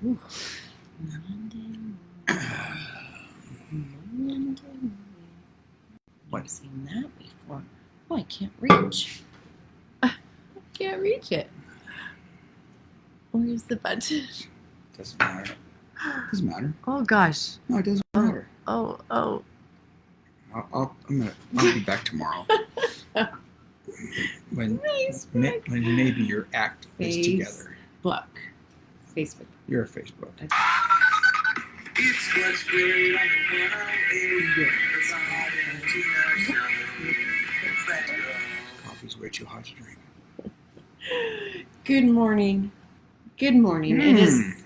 Oof. Monday. What? I've seen that before. Oh, I can't reach. I can't reach it. Where's the button? Doesn't matter. Doesn't matter. Oh gosh. No, it doesn't matter. Oh. I'll be back tomorrow. when maybe your act is together. Facebook. You're a Facebook. It's what's great on the Coffee's way too hot to drink. Good morning. Good morning. It is.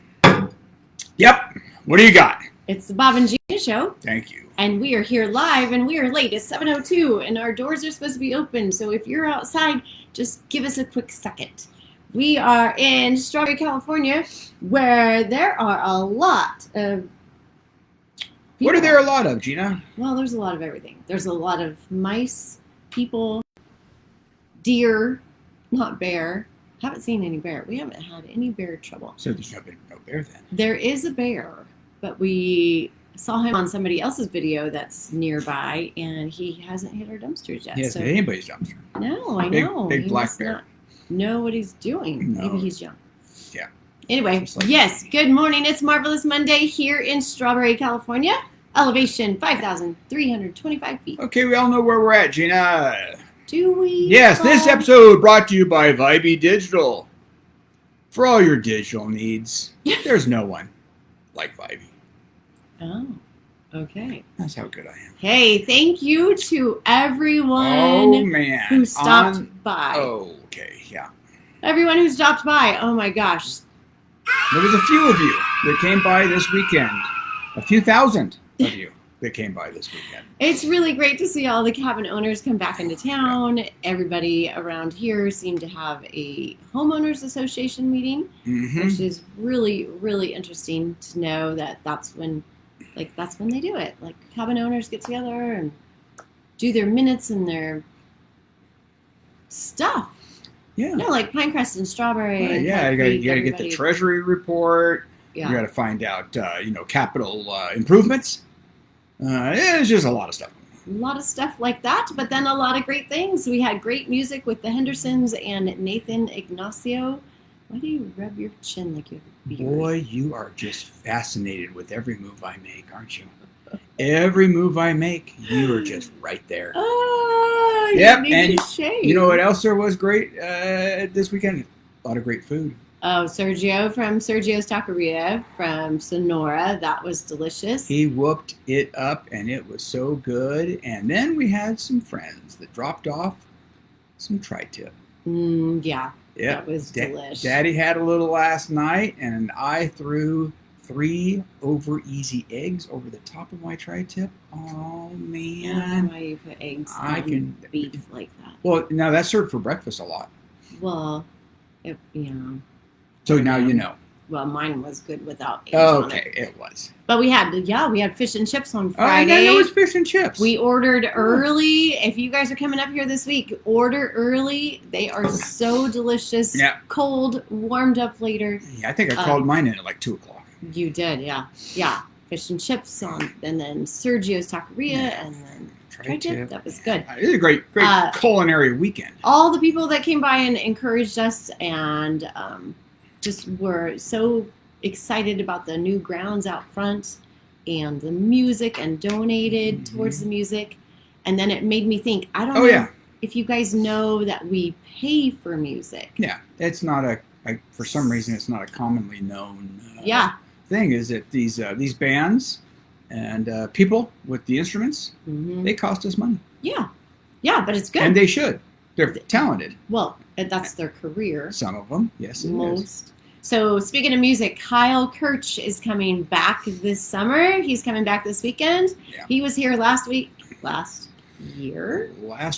Yep. What do you got? It's the Bob and Gina show. Thank you. And we are here live, and we are late. It's 7:02, and our doors are supposed to be open. So if you're outside, just give us a quick second. We are in Strawberry, California, where there are a lot of people. What are there a lot of, Gina? Well, there's a lot of everything. There's a lot of mice, people, deer, not bear. Haven't seen any bear. We haven't had any bear trouble. So there's no bear then. There is a bear, but we saw him on somebody else's video that's nearby, and he hasn't hit our dumpsters yet. He hasn't hit anybody's dumpster. No, I know. Big He black must bear. not know what he's doing. No. Maybe he's young. Yeah. Anyway, Just like- yes, good morning. It's Marvelous Monday here in Strawberry, California. Elevation 5,325 feet. Okay, we all know where we're at, Gina. Do we? Yes, this episode brought to you by Vibey Digital. For all your digital needs, there's no one like Vibey. Oh, okay. That's how good I am. Hey, thank you to everyone Oh, man. who stopped by. Oh, okay, yeah. Everyone who stopped by. Oh my gosh. There was a few of you that came by this weekend. A few thousand of you that came by this weekend. It's really great to see all the cabin owners come back into town. Everybody around here seemed to have a homeowners association meeting, Mm-hmm. which is really, really interesting to know that that's when they do it. Like cabin owners get together and do their minutes and their stuff. Yeah. No, like Pinecrest and Strawberry. Right, and yeah, like you got to get the treasury report. Yeah. You got to find out, capital improvements. It's just a lot of stuff. A lot of stuff like that, but then a lot of great things. We had great music with the Hendersons and Nathan Ignacio. Why do you rub your chin like you have a beard? Boy, you are just fascinated with every move I make, aren't you? Every move I make, you are just right there. Oh, Yep, you need and to shave. You know what else there was great this weekend? A lot of great food. Oh, Sergio from Sergio's Taqueria from Sonora. That was delicious. He whooped it up, and it was so good. And then we had some friends that dropped off some tri-tip. Yeah, Yeah, that was delicious. Daddy had a little last night, and I threw 3 over easy eggs over the top of my tri-tip. Oh, man. Why do you put eggs I on can- beef like that? Well, now that's served for breakfast a lot. Well, So now you know. Well, mine was good without eggs Oh, on okay, it. it was. But we had fish and chips on Oh, I Friday. know it was fish and chips. We ordered early. If you guys are coming up here this week, order early. They are so delicious. Yeah. Cold, warmed up later. Yeah, I think I called mine in at like 2 o'clock. You did, yeah. Yeah. Fish and chips on, and then Sergio's Taqueria, Yeah. and then Tri-tip. That was good. It was a great culinary weekend. All the people that came by and encouraged us and just were so excited about the new grounds out front and the music and donated towards the music. And then it made me think, I don't know if you guys know that we pay for music. Yeah, it's not for some reason, it's not a commonly known thing, is that these bands and people with the instruments, they cost us money. Yeah. Yeah, but it's good. And they should. They're talented. Well, that's their career. Some of them, yes, it is. Most. So speaking of music, Kirch is coming back this summer. He's coming back this weekend. Yeah. He was here last year. Last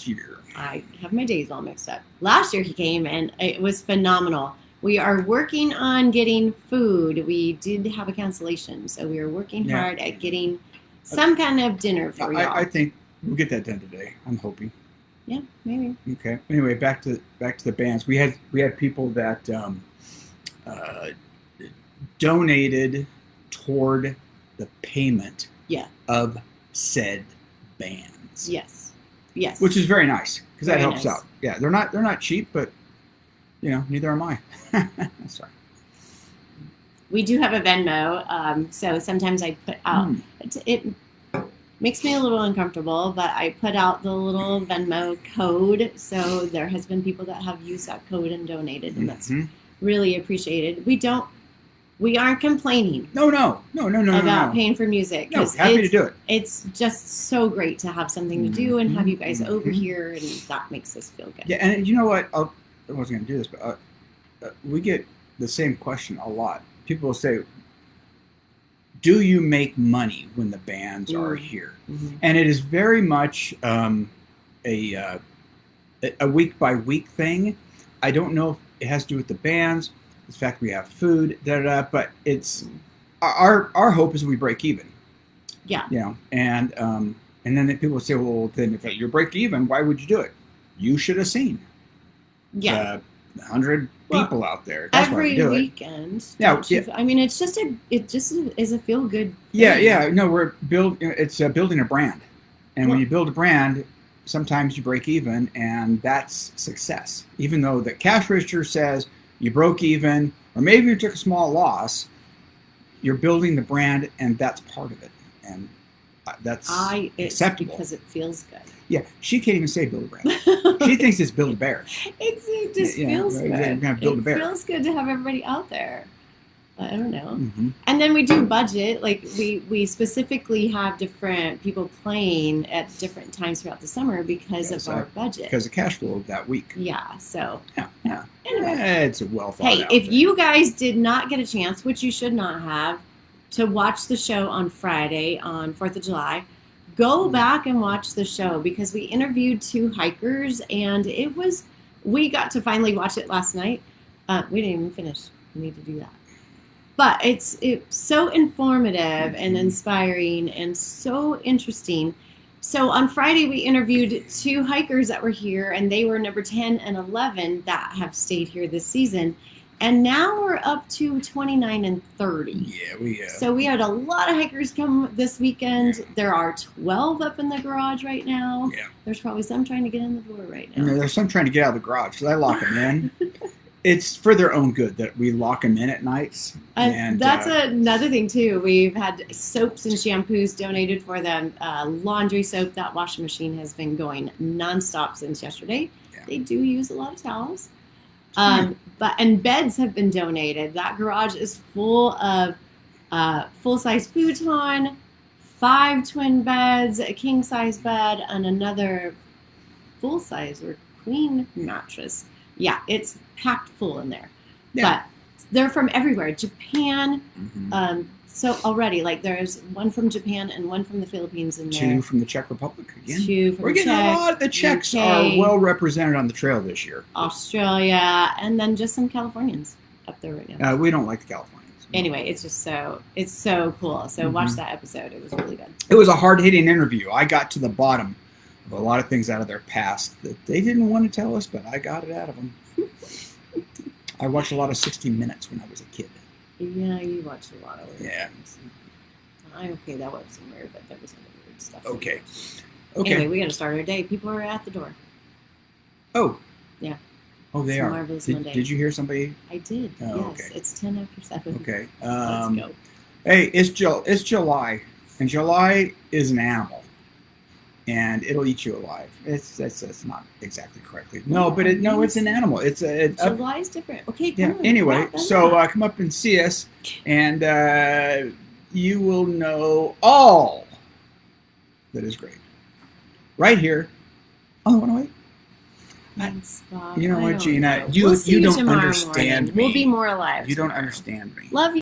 year. I have my days all mixed up. Last year he came and it was phenomenal. We are working on getting food. We did have a cancellation, so we are working hard at getting some kind of dinner for y'all. I think we'll get that done today. I'm hoping. Yeah, maybe. Okay. Anyway, back to the bands. We had people that donated toward the payment Yeah. of said bands. Yes. Yes. Which is very nice because that Very helps nice. out. Yeah, they're not cheap, but neither am I. Sorry. We do have a Venmo, so sometimes I put out. It makes me a little uncomfortable, but I put out the little Venmo code. So there has been people that have used that code and donated, and that's really appreciated. We aren't complaining. No. About paying for music. No, happy to do it. It's just so great to have something to do and have you guys over here, and that makes us feel good. Yeah, and you know what? I wasn't going to do this, but we get the same question a lot. People will say, do you make money when the bands are here? And it is very much a week-by-week thing. I don't know if it has to do with the bands. In fact, we have food, but it's our hope is we break even. Yeah. And then the people say, well, then if you're break even, why would you do it? You should have seen. Yeah. 100 people out there. That's every why we do weekend. It. I mean, it just is a feel good. Yeah. No, it's building a brand, and when you build a brand, sometimes you break even, and that's success. Even though the cash register says you broke even, or maybe you took a small loss, you're building the brand, and that's part of it, and that's acceptable because it feels good. Yeah, she can't even say build a brand. She thinks it's build a bear. It just feels good. We're gonna build a bear. It feels good to have everybody out there. I don't know. And then we do budget. Like we specifically have different people playing at different times throughout the summer because of our budget. Because of cash flow that week. Yeah. So. Yeah. Anyway. It's well thought out. Hey, if you guys did not get a chance, which you should not have, to watch the show on Friday on 4th of July, go back and watch the show because we interviewed 2 hikers and we got to finally watch it last night. We didn't even finish. We need to do that. But it's so informative and inspiring and so interesting. So on Friday, we interviewed 2 hikers that were here, and they were number 10 and 11 that have stayed here this season. And now we're up to 29 and 30. Yeah, So we had a lot of hikers come this weekend. There are 12 up in the garage right now. Yeah. There's probably some trying to get in the door right now. There's some trying to get out of the garage because I lock them in. It's for their own good that we lock them in at nights. And that's another thing, too. We've had soaps and shampoos donated for them. Laundry soap, that washing machine has been going nonstop since yesterday. Yeah. They do use a lot of towels. And beds have been donated. That garage is full of full-size futon, 5 twin beds, a king-size bed, and another full-size or queen mattress. Yeah, it's packed full in there. Yeah. But they're from everywhere. Japan. So already, like, there's one from Japan and one from the Philippines in there. 2 from the Czech Republic again. 2 from We're getting Czech, a lot. The Czechs UK, are well represented on the trail this year. Australia, and then just some Californians up there right now. We don't like the Californians. Anyway, it's so cool. So watch that episode. It was really good. It was a hard-hitting interview. I got to the bottom of a lot of things out of their past that they didn't want to tell us, but I got it out of them. I watched a lot of 60 Minutes when I was a kid. Yeah, you watched a lot of weird things. That was some weird, but there was some weird stuff. Okay. Anyway, we got to start our day. People are at the door. Oh. Yeah. Oh, they are. Marvelous Monday. Did you hear somebody? I did. Oh, yes. Okay. It's 10 after 7. Okay. Let's go. Hey, it's July, and July is an animal, and it'll eat you alive. That's not exactly correctly. No, but it's an animal. July is different. Okay. Yeah. Anyway, so come up and see us, and you will know all that is great right here on the 108. Thanks, Bob. You know what, Gina? We'll see you don't tomorrow understand morning. me. We'll be more alive. You don't understand me. Love you.